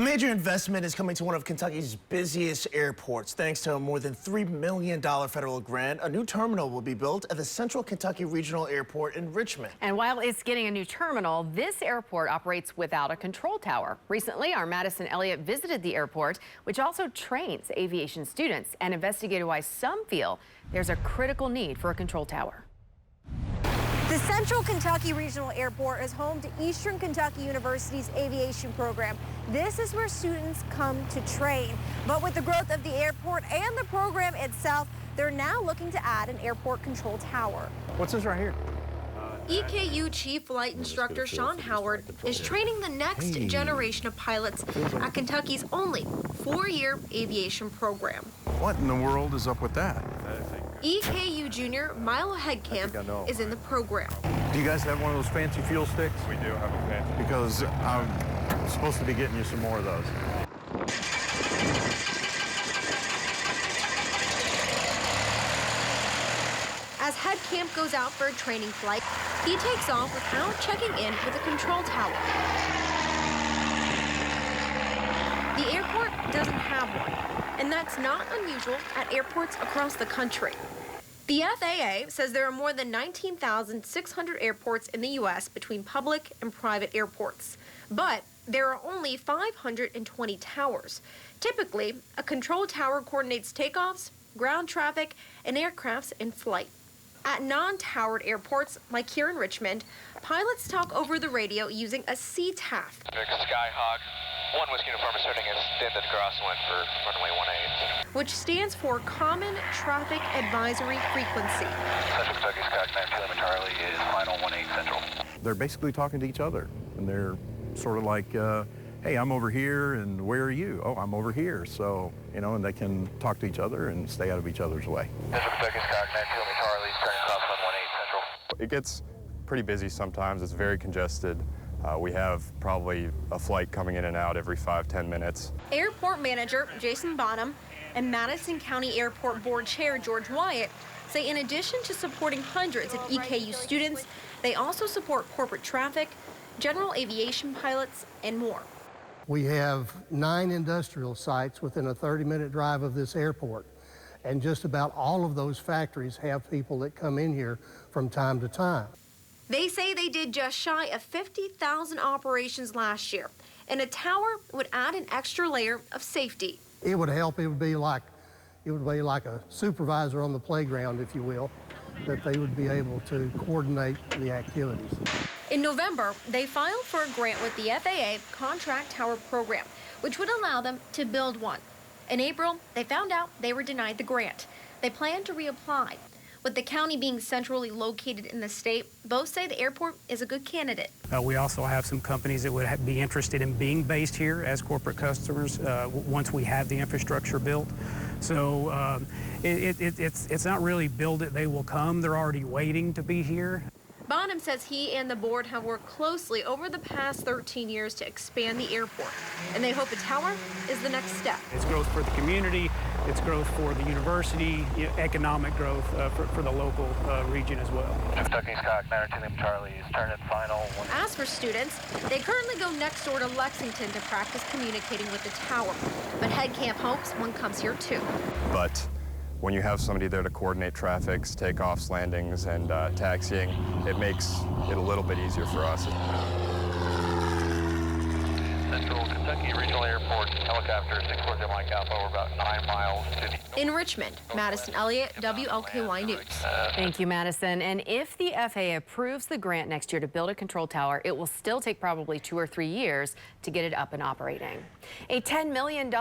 major investment is coming to one of Kentucky's busiest airports. Thanks to a more than $3 million federal grant, a new terminal will be built at the Central Kentucky Regional Airport in Richmond. And while it's getting a new terminal, this airport operates without a control tower. Recently, our Madison Elliott visited the airport, which also trains aviation students, and investigated why some feel there's a critical need for a control tower. The Central Kentucky Regional Airport is home to Eastern Kentucky University's aviation program. This is where students come to train. But with the growth of the airport and the program itself, they're now looking to add an airport control tower. What's this right here? EKU Chief Flight Instructor Sean Howard is training the next generation of pilots at Kentucky's only four-year aviation program. What in the world is up with that? EKU Junior Milo Headcamp is in the program. Do you guys have one of those fancy fuel sticks? We do have a fancy. Because I'm supposed to be getting you some more of those. As Headcamp goes out for a training flight, he takes off without checking in with a control tower. The airport doesn't have one, and that's not unusual at airports across the country. The FAA says there are more than 19,600 airports in the U.S. between public and private airports, but there are only 520 towers. Typically, a control tower coordinates takeoffs, ground traffic, and aircrafts in flight. At non-towered airports, like here in Richmond, pilots talk over the radio using a CTAF. Skyhawk, 1 Whiskey Uniform asserting extended crosswind for runway 18. Which stands for Common Traffic Advisory Frequency. Central Kentucky Skyhawk 9 Charlie is final 18 Central. They're basically talking to each other, and they're sort of like, hey, I'm over here, and where are you? Oh, I'm over here. So, and they can talk to each other and stay out of each other's way. Central Kentucky Skyhawk 9 Charlie is turning crosswind 18 Central. It gets pretty busy sometimes. It's very congested. We have probably a flight coming in and out every 5-10 minutes. Airport Manager Jason Bonham and Madison County Airport Board Chair George Wyatt say in addition to supporting hundreds of EKU students, they also support corporate traffic, general aviation pilots, and more. We have 9 industrial sites within a 30-minute drive of this airport, and just about all of those factories have people that come in here from time to time. They say they did just shy of 50,000 operations last year, and a tower would add an extra layer of safety. It would help. It would be like a supervisor on the playground, if you will, that they would be able to coordinate the activities. In November, they filed for a grant with the FAA Contract Tower Program, which would allow them to build one. In April, they found out they were denied the grant. They plan to reapply. With the county being centrally located in the state, both say the airport is a good candidate. We also have some companies that would be interested in being based here as corporate customers once we have the infrastructure built. So it's not really build it, they will come. They're already waiting to be here. Bonham says he and the board have worked closely over the past 13 years to expand the airport, and they hope a tower is the next step. It's growth for the community, it's growth for the university, economic growth for the local region as well. Kentucky Skyhawk 9 Charlie is turning final. As for students, they currently go next door to Lexington to practice communicating with the tower, but Headcamp hopes one comes here too. But when you have somebody there to coordinate traffics, takeoffs, landings, and taxiing, it makes it a little bit easier for us. Central Kentucky Regional Airport, helicopter 640 Mike Alpha, we're about 9 miles to the... In Richmond, Madison Elliott, WLKY News. Thank you, Madison. And if the FAA approves the grant next year to build a control tower, it will still take probably 2 or 3 years to get it up and operating. A $10 million